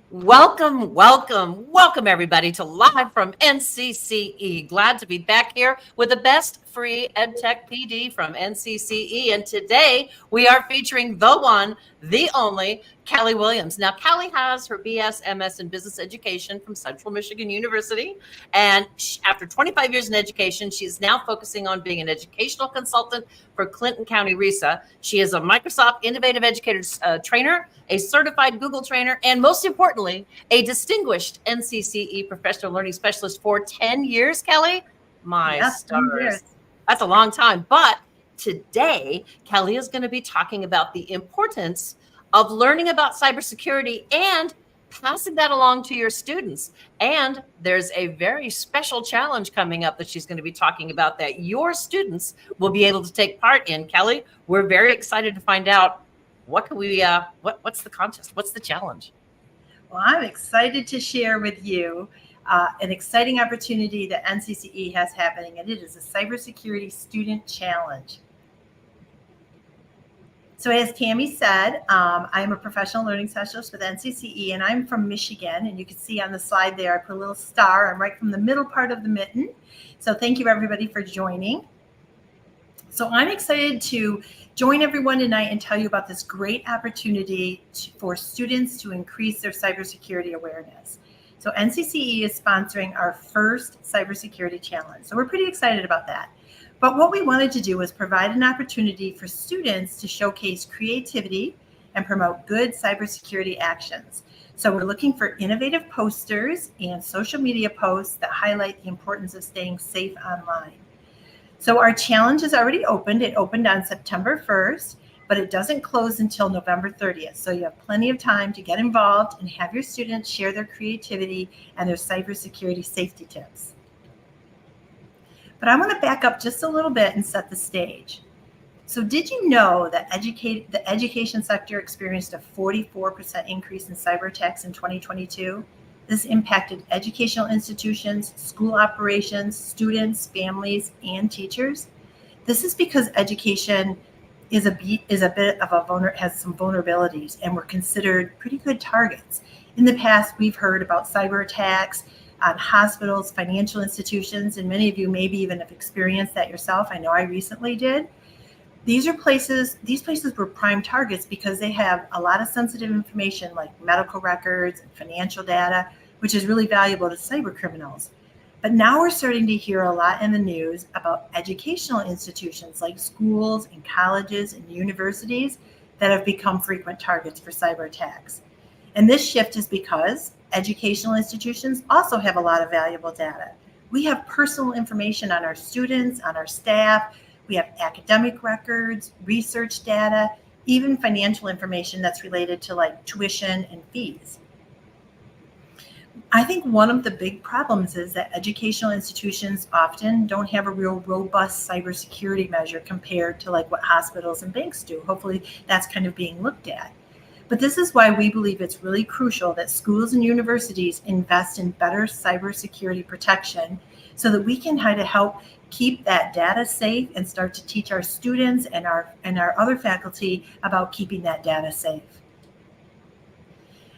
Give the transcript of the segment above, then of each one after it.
Welcome, welcome, welcome everybody to Live from NCCE. Glad to be back here with the best free EdTech PD from NCCE. And today we are featuring the one, the only, Callie Williams. Now, Callie has her BS, MS in Business Education from Central Michigan University. And after 25 years in education, she is now focusing on being an educational consultant for Clinton County RESA. She is a Microsoft Innovative Educators trainer, a certified Google trainer, and most importantly, a distinguished NCCE professional learning specialist for 10 years, Kelly. My Yes, 10 years. stars. That's a long time. But today, Kelly is going to be talking about the importance of learning about cybersecurity and passing that along to your students. And there's a very special challenge coming up that she's going to be talking about that your students will be able to take part in. Kelly, we're very excited to find out what can we what's the contest? What's the challenge? Well, I'm excited to share with you an exciting opportunity that NCCE has happening, and it is a Cybersecurity Student Challenge. So as Tammy said, I am a professional learning specialist with NCCE, and I'm from Michigan. And you can see on the slide there, I put a little star. I'm right from the middle part of the mitten. So thank you, everybody, for joining. So I'm excited to join everyone tonight and tell you about this great opportunity for students to increase their cybersecurity awareness. So NCCE is sponsoring our first cybersecurity challenge. So we're pretty excited about that. But what we wanted to do was provide an opportunity for students to showcase creativity and promote good cybersecurity actions. So we're looking for innovative posters and social media posts that highlight the importance of staying safe online. So our challenge is already opened. It opened on September 1st, but it doesn't close until November 30th. So you have plenty of time to get involved and have your students share their creativity and their cybersecurity safety tips. But I want to back up just a little bit and set the stage. So did you know that the education sector experienced a 44% increase in cyber attacks in 2022? This impacted educational institutions, school operations, students, families, and teachers. This is because education has some vulnerabilities, and we're considered pretty good targets. In the past, we've heard about cyber attacks on hospitals, financial institutions, and many of you maybe even have experienced that yourself. I know I recently did. These places were prime targets because they have a lot of sensitive information like medical records and financial data, which is really valuable to cyber criminals. But now we're starting to hear a lot in the news about educational institutions like schools and colleges and universities that have become frequent targets for cyber attacks. And this shift is because educational institutions also have a lot of valuable data. We have personal information on our students, on our staff. We have academic records, research data, even financial information that's related to like tuition and fees. I think one of the big problems is that educational institutions often don't have a real robust cybersecurity measure compared to like what hospitals and banks do. Hopefully that's kind of being looked at. But this is why we believe it's really crucial that schools and universities invest in better cybersecurity protection so that we can try to help keep that data safe and start to teach our students and our other faculty about keeping that data safe.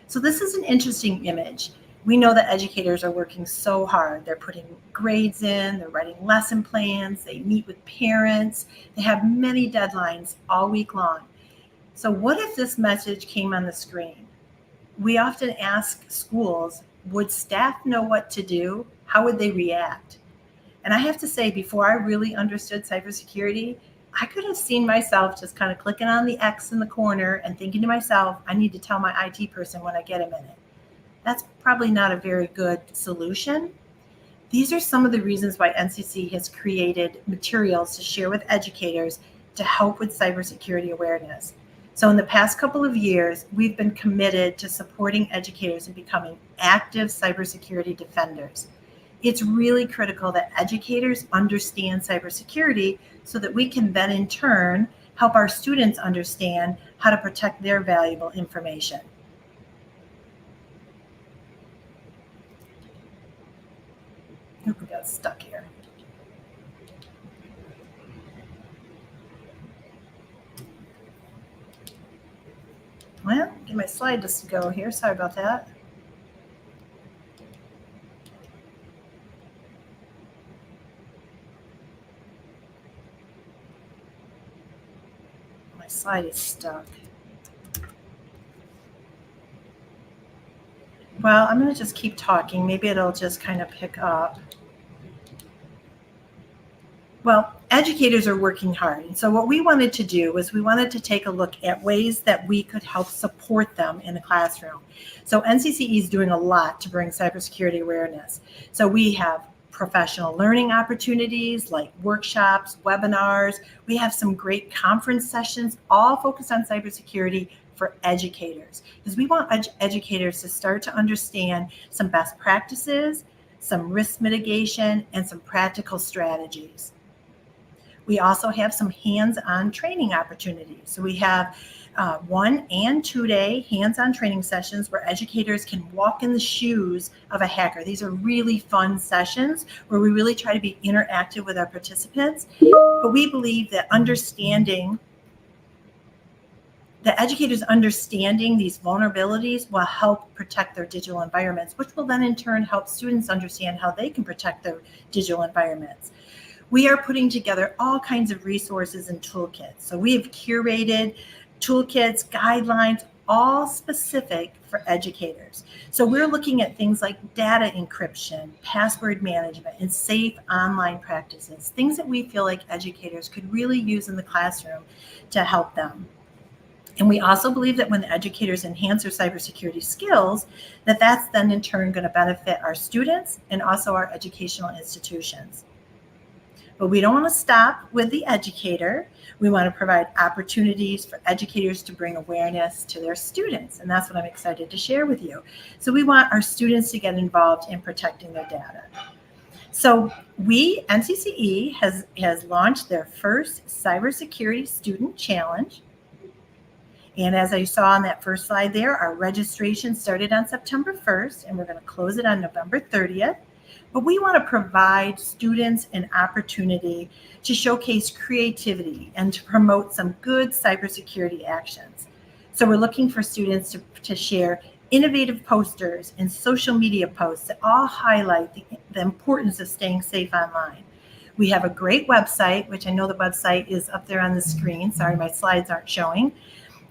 So this is an interesting image. We know that educators are working so hard. They're putting grades in, they're writing lesson plans, they meet with parents, they have many deadlines all week long. So what if this message came on the screen? We often ask schools, would staff know what to do? How would they react? And I have to say, before I really understood cybersecurity, I could have seen myself just kind of clicking on the X in the corner and thinking to myself, I need to tell my IT person when I get a minute. That's probably not a very good solution. These are some of the reasons why NCC has created materials to share with educators to help with cybersecurity awareness. So in the past couple of years, we've been committed to supporting educators in becoming active cybersecurity defenders. It's really critical that educators understand cybersecurity so that we can then in turn help our students understand how to protect their valuable information. Oop, we got stuck here. Well, get my slide just to go here. Sorry about that. slide is stuck. Well, I'm going to just keep talking. Maybe it'll just kind of pick up. Well, educators are working hard. And so what we wanted to do was we wanted to take a look at ways that we could help support them in the classroom. So NCCE is doing a lot to bring cybersecurity awareness. So we have professional learning opportunities like workshops, webinars. We have some great conference sessions, all focused on cybersecurity for educators, because we want educators to start to understand some best practices, some risk mitigation, and some practical strategies. We also have some hands-on training opportunities. So we have 1 and 2 day hands-on training sessions where educators can walk in the shoes of a hacker. These are really fun sessions where we really try to be interactive with our participants. But we believe that educators understanding these vulnerabilities will help protect their digital environments, which will then in turn help students understand how they can protect their digital environments. We are putting together all kinds of resources and toolkits. So we have curated toolkits, guidelines, all specific for educators. So we're looking at things like data encryption, password management, and safe online practices, things that we feel like educators could really use in the classroom to help them. And we also believe that when the educators enhance their cybersecurity skills, that's then in turn going to benefit our students and also our educational institutions. But we don't want to stop with the educator. We want to provide opportunities for educators to bring awareness to their students. And that's what I'm excited to share with you. So we want our students to get involved in protecting their data. So NCCE has launched their first Cybersecurity Student Challenge. And as I saw on that first slide there, our registration started on September 1st, and we're going to close it on November 30th. But we want to provide students an opportunity to showcase creativity and to promote some good cybersecurity actions. So we're looking for students to share innovative posters and social media posts that all highlight the importance of staying safe online. We have a great website, which I know the website is up there on the screen. Sorry, my slides aren't showing.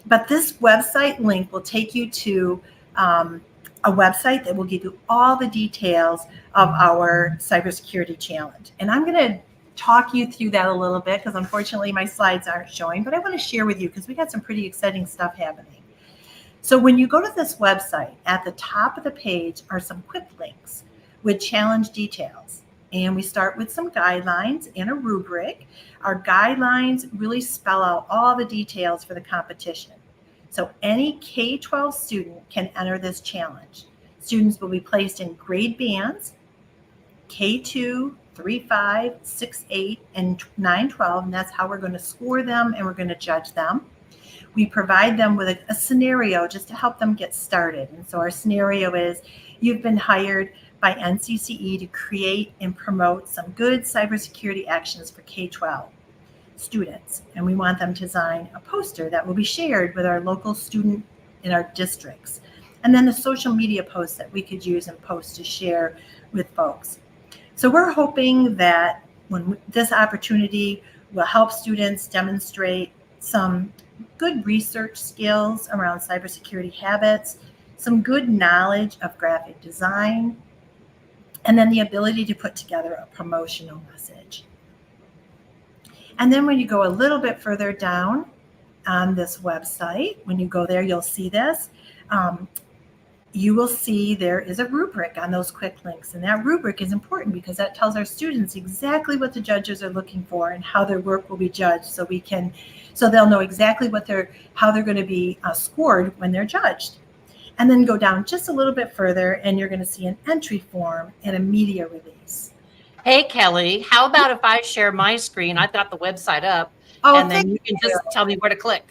But this website link will take you to a website that will give you all the details of our cybersecurity challenge. And I'm going to talk you through that a little bit because unfortunately my slides aren't showing, but I want to share with you because we got some pretty exciting stuff happening. So when you go to this website, at the top of the page are some quick links with challenge details. And we start with some guidelines and a rubric. Our guidelines really spell out all the details for the competition. So any K-12 student can enter this challenge. Students will be placed in grade bands, K2, 3-5, 6-8, and 9-12, and that's how we're going to score them and we're going to judge them. We provide them with a scenario just to help them get started. And so our scenario is you've been hired by NCCE to create and promote some good cybersecurity actions for K-12 students. And we want them to design a poster that will be shared with our local student in our districts. And then the social media posts that we could use and post to share with folks. So we're hoping that this opportunity will help students demonstrate some good research skills around cybersecurity habits, some good knowledge of graphic design, and then the ability to put together a promotional message. And then when you go a little bit further down on this website, when you go there, you'll see this. You will see there is a rubric on those quick links. And that rubric is important because that tells our students exactly what the judges are looking for and how their work will be judged so they'll know exactly how they're going to be scored when they're judged. And then go down just a little bit further and you're going to see an entry form and a media release. Hey, Kelly, how about if I share my screen? I've got the website up, and then you can just tell me where to click.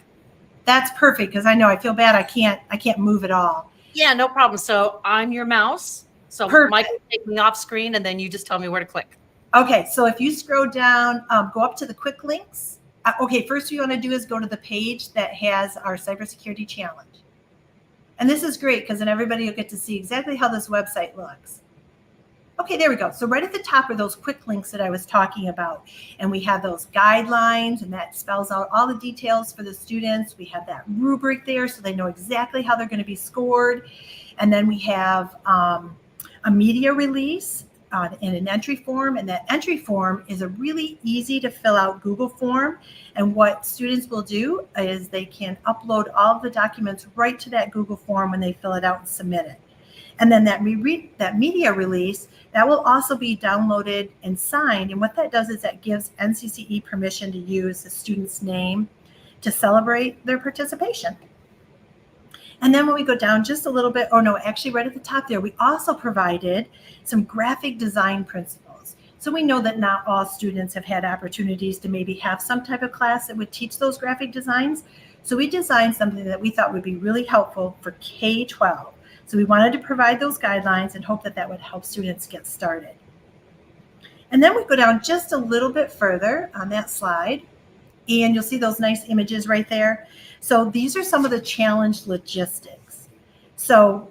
That's perfect because I know I feel bad. I can't move at all. Yeah, no problem. So I'm your mouse. So Perfect. Mike will take me off screen, and then you just tell me where to click. Okay, so if you scroll down, go up to the quick links. Okay, first what you want to do is go to the page that has our cybersecurity challenge. And this is great because then everybody will get to see exactly how this website looks. Okay, there we go. So right at the top are those quick links that I was talking about. And we have those guidelines, and that spells out all the details for the students. We have that rubric there so they know exactly how they're going to be scored. And then we have a media release in an entry form. And that entry form is a really easy to fill out Google form. And what students will do is they can upload all of the documents right to that Google form when they fill it out and submit it. And then that media release, that will also be downloaded and signed. And what that does is that gives NCCE permission to use the student's name to celebrate their participation. And then when we go down just a little bit, actually right at the top there, we also provided some graphic design principles. So we know that not all students have had opportunities to maybe have some type of class that would teach those graphic designs. So we designed something that we thought would be really helpful for K-12. So we wanted to provide those guidelines and hope that that would help students get started. And then we go down just a little bit further on that slide, and you'll see those nice images right there. So these are some of the challenge logistics. So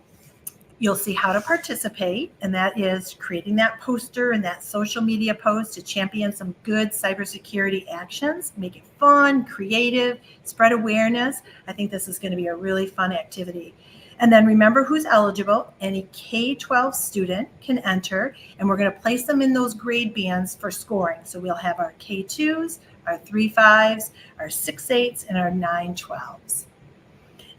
you'll see how to participate, and that is creating that poster and that social media post to champion some good cybersecurity actions, make it fun, creative, spread awareness. I think this is going to be a really fun activity. And then remember who's eligible. Any K-12 student can enter, and we're going to place them in those grade bands for scoring. So we'll have our K-2s, our 3-5s, our 6-8s, and our 9-12s.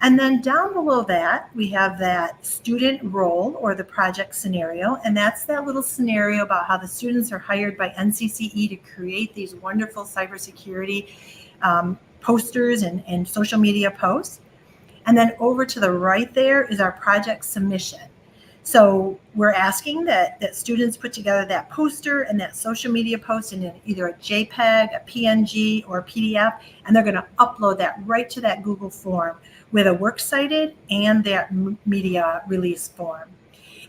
And then down below that, we have that student role or the project scenario. And that's that little scenario about how the students are hired by NCCE to create these wonderful cybersecurity posters and social media posts. And then over to the right there is our project submission. So we're asking that students put together that poster and that social media post in either a JPEG, a PNG, or a PDF, and they're going to upload that right to that Google form with a works cited and that media release form.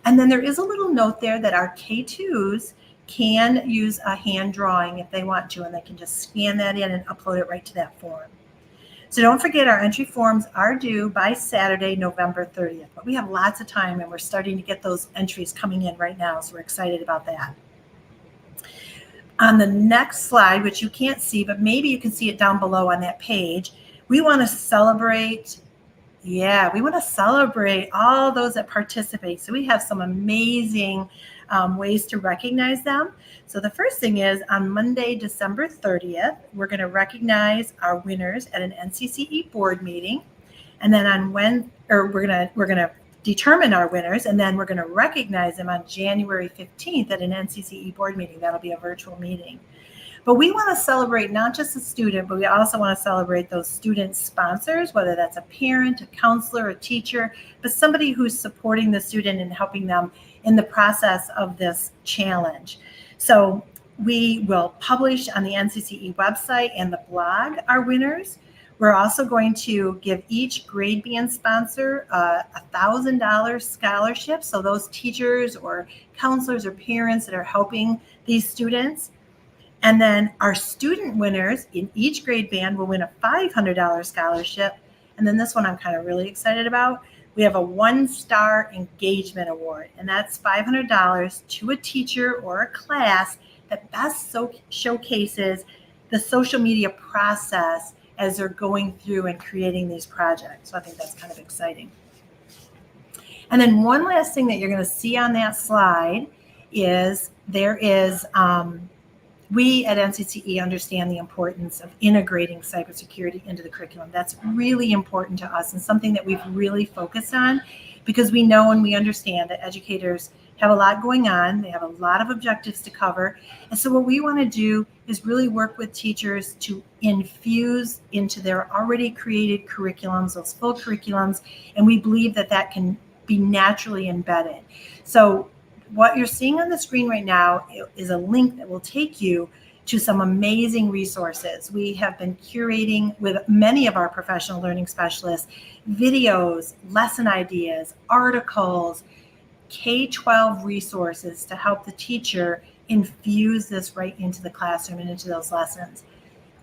And then there is a little note there that our K2s can use a hand drawing if they want to, and they can just scan that in and upload it right to that form. So don't forget, our entry forms are due by Saturday, November 30th. But we have lots of time, and we're starting to get those entries coming in right now, so we're excited about that. On the next slide, which you can't see, but maybe you can see it down below on that page, we want to celebrate all those that participate. So we have some amazing ways to recognize them. So the first thing is on Monday, December 30th, we're going to recognize our winners at an NCCE board meeting. And then we're going to determine our winners, and then we're going to recognize them on January 15th at an NCCE board meeting. That'll be a virtual meeting. But we want to celebrate not just the student, but we also want to celebrate those student sponsors, whether that's a parent, a counselor, a teacher, but somebody who's supporting the student and helping them in the process of this challenge. So we will publish on the NCCE website and the blog our winners. We're also going to give each grade band sponsor a $1,000 scholarship. So those teachers or counselors or parents that are helping these students. And then our student winners in each grade band will win a $500 scholarship. And then this one I'm kind of really excited about. We have a 1-star engagement award, and that's $500 to a teacher or a class that best showcases the social media process as they're going through and creating these projects. So I think that's kind of exciting. And then one last thing that you're going to see on that slide is we at NCCE understand the importance of integrating cybersecurity into the curriculum. That's really important to us and something that we've really focused on, because we know and we understand that educators have a lot going on. They have a lot of objectives to cover. And so what we want to do is really work with teachers to infuse into their already created curriculums, those full curriculums, and we believe that that can be naturally embedded. So what you're seeing on the screen right now is a link that will take you to some amazing resources. We have been curating with many of our professional learning specialists, videos, lesson ideas, articles, K-12 resources to help the teacher infuse this right into the classroom and into those lessons.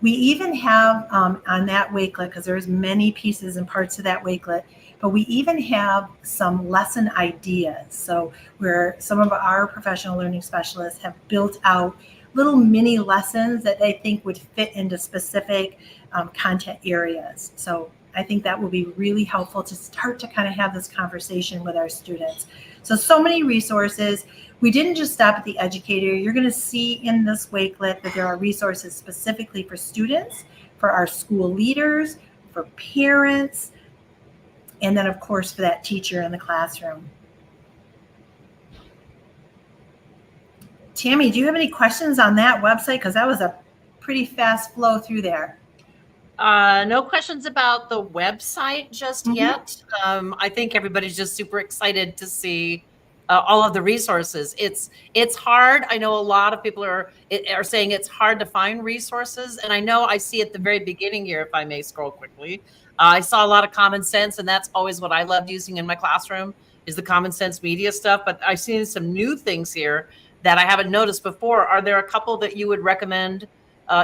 We even have on that Wakelet, because there's many pieces and parts of that Wakelet, but we even have some lesson ideas. So where some of our professional learning specialists have built out little mini lessons that they think would fit into specific content areas. So I think that will be really helpful to start to kind of have this conversation with our students. So many resources. We didn't just stop at the educator. You're going to see in this Wakelet that there are resources specifically for students, for our school leaders, for parents, and then of course for that teacher in the classroom. Tammy, do you have any questions on that website? Because that was a pretty fast flow through there. No questions about the website just yet. I think everybody's just super excited to see all of the resources. It's hard. I know a lot of people are saying it's hard to find resources, and I know I see at the very beginning here, if I may scroll quickly, I saw a lot of Common Sense, and that's always what I loved using in my classroom is the Common Sense media stuff. But I've seen some new things here that I haven't noticed before. Are there a couple that you would recommend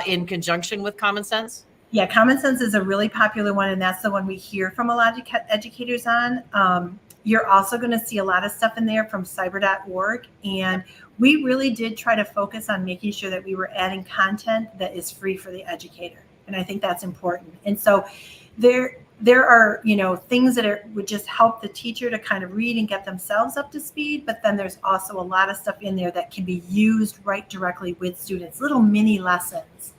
in conjunction with Common Sense? Yeah, Common Sense is a really popular one, and that's the one we hear from a lot of educators on. You're also going to see a lot of stuff in there from cyber.org, and we really did try to focus on making sure that we were adding content that is free for the educator, and I think that's important. And so there are, things that would just help the teacher to kind of read and get themselves up to speed, but then there's also a lot of stuff in there that can be used right directly with students, little mini lessons.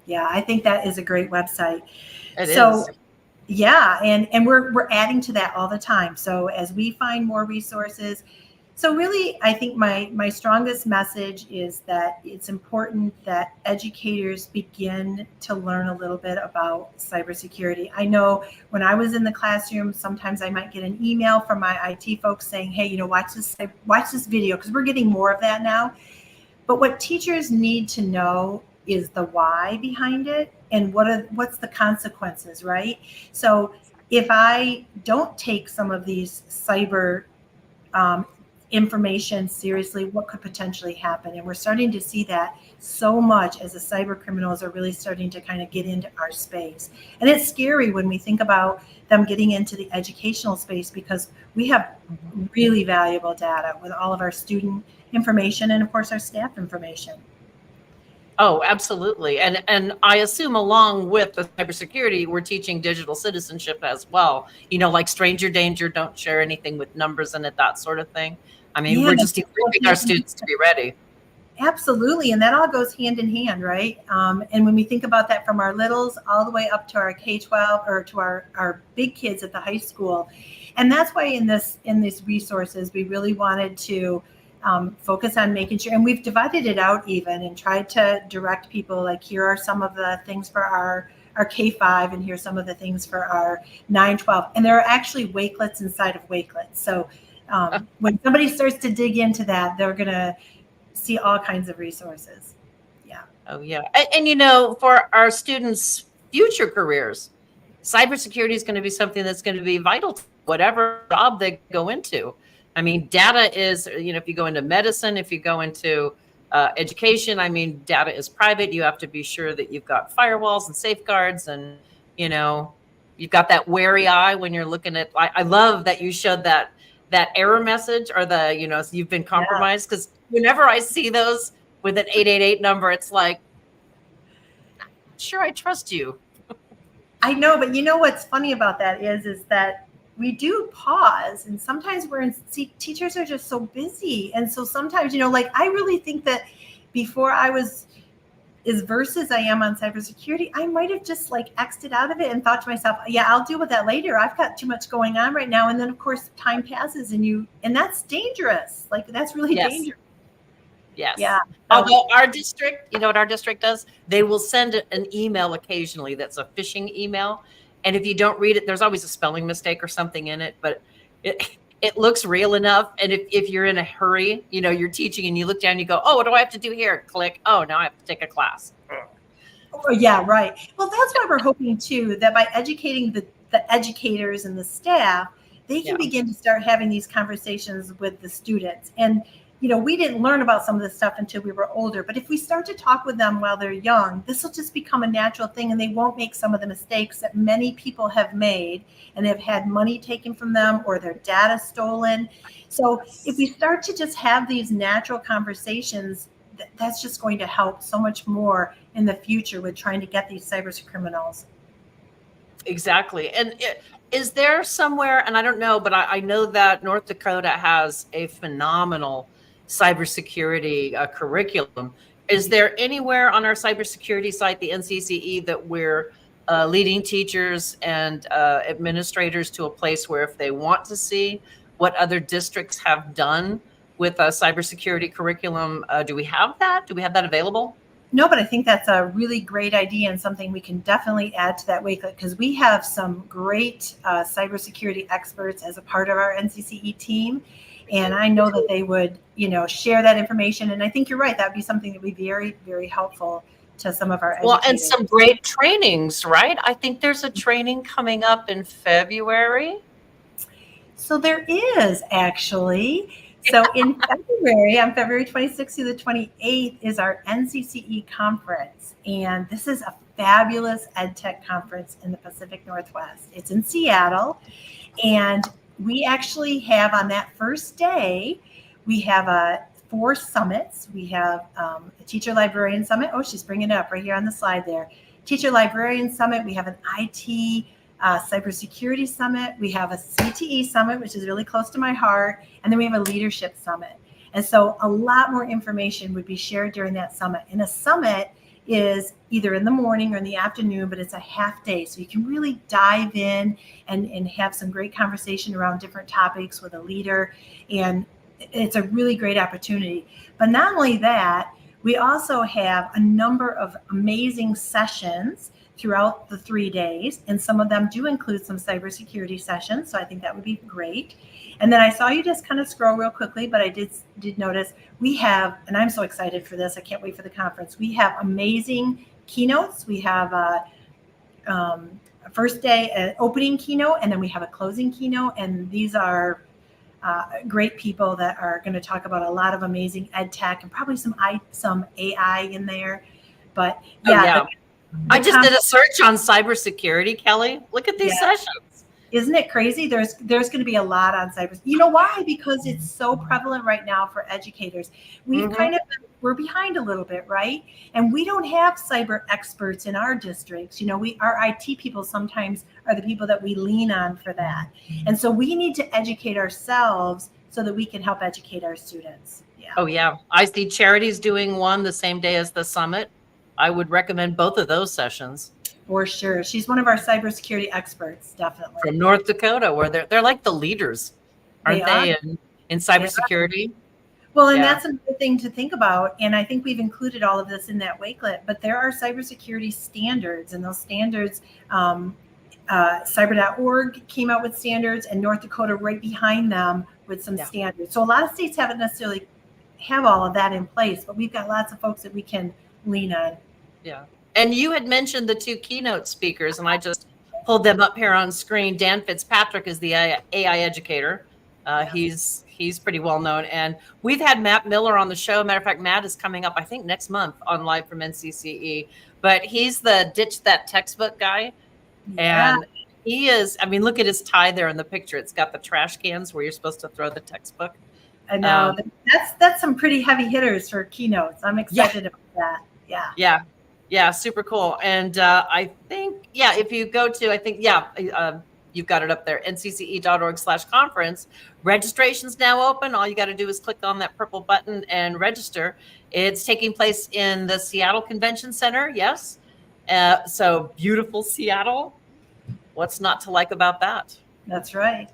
Yeah, I think that is a great website. It is. Yeah, and we're adding to that all the time. So as we find more resources, so really, I think my strongest message is that it's important that educators begin to learn a little bit about cybersecurity. I know when I was in the classroom, sometimes I might get an email from my IT folks saying, "Hey, watch this video," because we're getting more of that now. But what teachers need to know is the why behind it and what's the consequences, right? So if I don't take some of these cyber information seriously, what could potentially happen? And we're starting to see that so much as the cyber criminals are really starting to kind of get into our space. And it's scary when we think about them getting into the educational space, because we have really valuable data with all of our student information and of course our staff information. Oh, absolutely. And I assume along with the cybersecurity, we're teaching digital citizenship as well. Like stranger danger, don't share anything with numbers in it, that sort of thing. I mean, we're just equipping our students to be ready. Absolutely. And that all goes hand in hand, right? And when we think about that from our littles all the way up to our K-12 or to our big kids at the high school. And that's why in these resources, we really wanted to focus on making sure, and we've divided it out even and tried to direct people, like here are some of the things for our K-5 and here's some of the things for our 9-12. And there are actually Wakelets inside of Wakelets. So when somebody starts to dig into that, they're going to see all kinds of resources. Yeah. Oh, yeah. And for our students' future careers, cybersecurity is going to be something that's going to be vital to whatever job they go into. I mean, data is, if you go into medicine, if you go into education, I mean, data is private. You have to be sure that you've got firewalls and safeguards, and, you've got that wary eye when you're looking at, I love that you showed that error message or the, you've been compromised, because whenever I see those with an 888 number, it's like, I'm not sure I trust you. I know, but what's funny about that is that we do pause, and sometimes teachers are just so busy. And so sometimes, I really think that before I was as versed as I am on cybersecurity, I might have just X'd it out of it and thought to myself, yeah, I'll deal with that later. I've got too much going on right now. And then of course time passes and that's dangerous. That's really dangerous. Yes. Yeah. Although our district, what our district does? They will send an email occasionally that's a phishing email. And if you don't read it, there's always a spelling mistake or something in it, but it looks real enough. And if you're in a hurry, you're teaching and you look down, you go, oh, what do I have to do here? Click. Oh, now I have to take a class. Oh, yeah, right. Well, that's why we're hoping too, that by educating the educators and the staff, they can begin to start having these conversations with the students. And we didn't learn about some of this stuff until we were older. But if we start to talk with them while they're young, this will just become a natural thing, and they won't make some of the mistakes that many people have made and have had money taken from them or their data stolen. So if we start to just have these natural conversations, that's just going to help so much more in the future with trying to get these cyber criminals. Exactly. And is there somewhere, and I don't know, but I know that North Dakota has a phenomenal cybersecurity curriculum. Is there anywhere on our cybersecurity site, the NCCE, that we're leading teachers and administrators to a place where if they want to see what other districts have done with a cybersecurity curriculum, do we have that? Do we have that available? No, but I think that's a really great idea and something we can definitely add to that Wakelet, because we have some great cybersecurity experts as a part of our NCCE team. And I know that they would, share that information. And I think you're right. That would be something that would be very, very helpful to some of our educators. Well, and some great trainings, right? I think there's a training coming up in February. So there is actually. So in February, on February 26th through the 28th, is our NCCE conference. And this is a fabulous EdTech conference in the Pacific Northwest. It's in Seattle. And we actually have, on that first day, we have 4 summits. We have a Teacher Librarian Summit. Oh, she's bringing it up right here on the slide there. Teacher Librarian Summit. We have an IT Cybersecurity Summit. We have a CTE Summit, which is really close to my heart. And then we have a Leadership Summit. And so a lot more information would be shared during that summit. And a summit is either in the morning or in the afternoon, but it's a half day. So you can really dive in and have some great conversation around different topics with a leader. And it's a really great opportunity. But not only that, we also have a number of amazing sessions throughout the 3 days. And some of them do include some cybersecurity sessions. So I think that would be great. And then I saw you just kind of scroll real quickly, but I did notice we have, and I'm so excited for this, I can't wait for the conference. We have amazing keynotes. We have a first day, an opening keynote, and then we have a closing keynote. And these are great people that are going to talk about a lot of amazing ed tech and probably some AI in there. But yeah. I just did a search on cybersecurity, Kelly. Look at these sessions. Isn't it crazy? There's going to be a lot on cyber. You know why? Because it's so prevalent right now for educators. We're behind a little bit, right? And we don't have cyber experts in our districts. Our IT people sometimes are the people that we lean on for that. And so we need to educate ourselves so that we can help educate our students. Yeah. Oh, yeah. I see Charity's doing one the same day as the summit. I would recommend both of those sessions. For sure. She's one of our cybersecurity experts, definitely. From North Dakota, where they're like the leaders, aren't they in cybersecurity? Well, and that's another thing to think about. And I think we've included all of this in that Wakelet, but there are cybersecurity standards, and those standards, cyber.org came out with standards, and North Dakota right behind them with some standards. So a lot of states haven't necessarily have all of that in place, but we've got lots of folks that we can lean on. Yeah. And you had mentioned the 2 keynote speakers, and I just pulled them up here on screen. Dan Fitzpatrick is the AI educator. He's pretty well known. And we've had Matt Miller on the show. Matter of fact, Matt is coming up, I think, next month on Live from NCCE. But he's the Ditch That Textbook guy. Yeah. And he is, I mean, look at his tie there in the picture. It's got the trash cans where you're supposed to throw the textbook. I know. That's some pretty heavy hitters for keynotes. I'm excited about that. Yeah, super cool. And I think, if you go to, you've got it up there, ncce.org/conference. Registration's now open. All you got to do is click on that purple button and register. It's taking place in the Seattle Convention Center. Yes. So beautiful Seattle. What's not to like about that? That's right.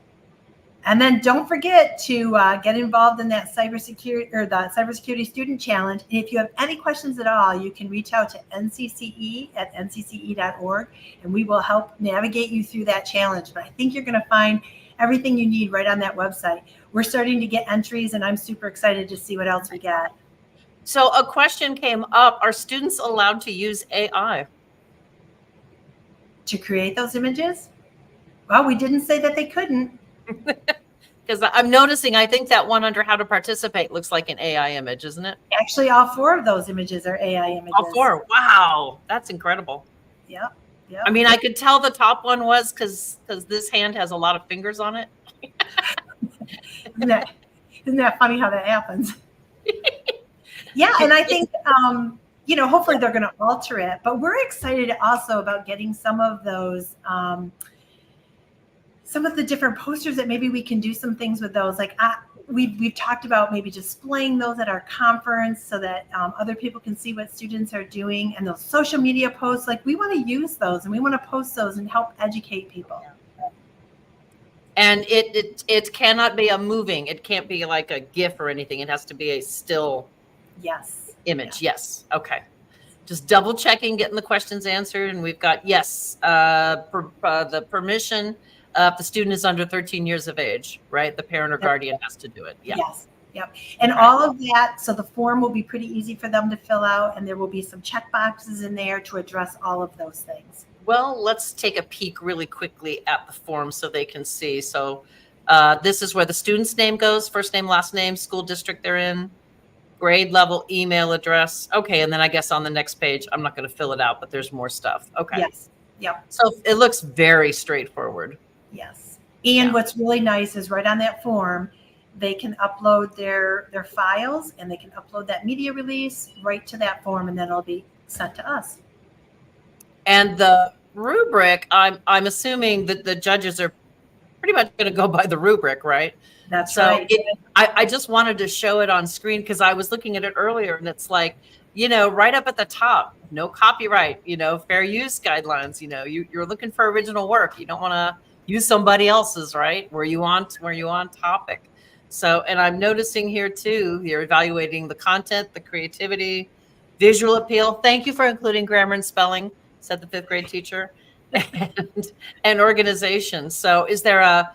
And then don't forget to get involved in that cybersecurity or the Cybersecurity Student Challenge. And if you have any questions at all, you can reach out to ncce@ncce.org, and we will help navigate you through that challenge. But I think you're going to find everything you need right on that website. We're starting to get entries, and I'm super excited to see what else we got. So a question came up. Are students allowed to use AI? To create those images? Well, we didn't say that they couldn't. Because I'm noticing, I think that one under how to participate looks like an AI image, isn't it? Actually, all 4 of those images are AI images. All 4. Wow. That's incredible. Yep. Yep. I mean, I could tell the top one was because this hand has a lot of fingers on it. Isn't that funny how that happens? Yeah, and I think hopefully they're going to alter it, but we're excited also about getting some of those, some of the different posters that maybe we can do some things with those. Like we've talked about maybe displaying those at our conference so that other people can see what students are doing, and those social media posts. Like we want to use those and we want to post those and help educate people. And it cannot be a moving. It can't be like a GIF or anything. It has to be a still image. Yes. Okay. Just double checking, getting the questions answered. And we've got, yes, the permission if the student is under 13 years of age, right? The parent or guardian has to do it. Yeah. Yes. Yep. And all of that. So the form will be pretty easy for them to fill out, and there will be some check boxes in there to address all of those things. Well, let's take a peek really quickly at the form so they can see. So this is where the student's name goes, first name, last name, school district they're in, grade level, email address. Okay, and then I guess on the next page, I'm not going to fill it out, but there's more stuff. Okay. Yes. Yep. So it looks very straightforward. Yes. And what's really nice is right on that form, they can upload their files, and they can upload that media release right to that form, and then it'll be sent to us. And the rubric, I'm assuming that the judges are pretty much going to go by the rubric, right? That's right. I just wanted to show it on screen because I was looking at it earlier, and it's like, right up at the top, no copyright, fair use guidelines. You're looking for original work. You don't want to use somebody else's, right? Were you on topic? So, and I'm noticing here too, you're evaluating the content, the creativity, visual appeal. Thank you for including grammar and spelling, said the 5th grade teacher, and organization. So is there a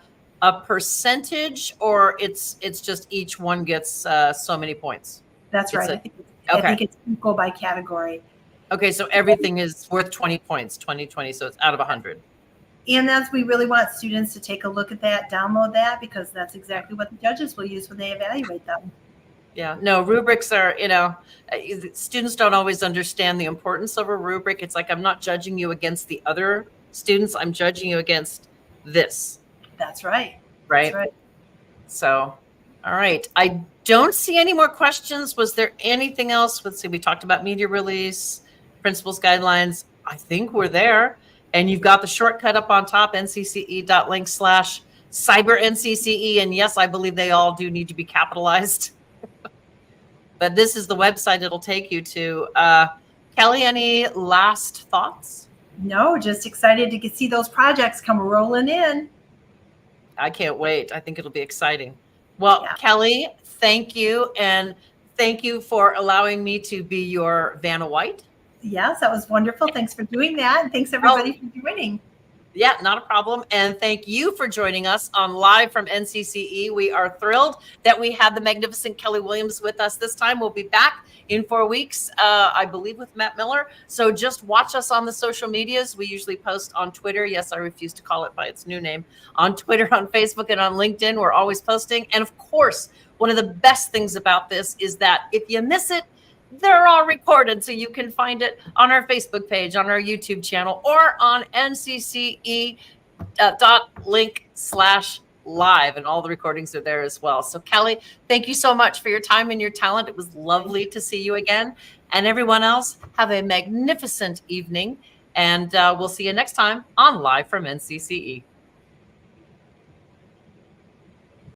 percentage, or it's just each one gets so many points? That's right. I think it's equal by category. Okay, so everything is worth 20 points, 20, so it's out of 100. And we really want students to take a look at that, download that, because that's exactly what the judges will use when they evaluate them. Yeah, no, rubrics are, students don't always understand the importance of a rubric. It's like, I'm not judging you against the other students. I'm judging you against this. That's right. Right. That's right. So, all right. I don't see any more questions. Was there anything else? Let's see. We talked about media release, principals guidelines. I think we're there. And you've got the shortcut up on top, ncce.link/cyberncce. And yes, I believe they all do need to be capitalized. But this is the website it'll take you to. Kelly, any last thoughts? No, just excited to see those projects come rolling in. I can't wait. I think it'll be exciting. Well, Kelly, thank you. And thank you for allowing me to be your Vanna White. Yes, that was wonderful. Thanks for doing that. And thanks everybody for joining. Yeah, not a problem. And thank you for joining us on Live from NCCE. We are thrilled that we have the magnificent Kelly Williams with us this time. We'll be back in 4 weeks, I believe, with Matt Miller. So just watch us on the social medias. We usually post on Twitter. Yes, I refuse to call it by its new name. On Twitter, on Facebook, and on LinkedIn, we're always posting. And of course, one of the best things about this is that if you miss it, they're all recorded, so you can find it on our Facebook page, on our YouTube channel, or on ncce.link/live, and all the recordings are there as well. So Kelly, thank you so much for your time and your talent. It was lovely to see you again. And everyone else, have a magnificent evening, and we'll see you next time on Live from NCCE.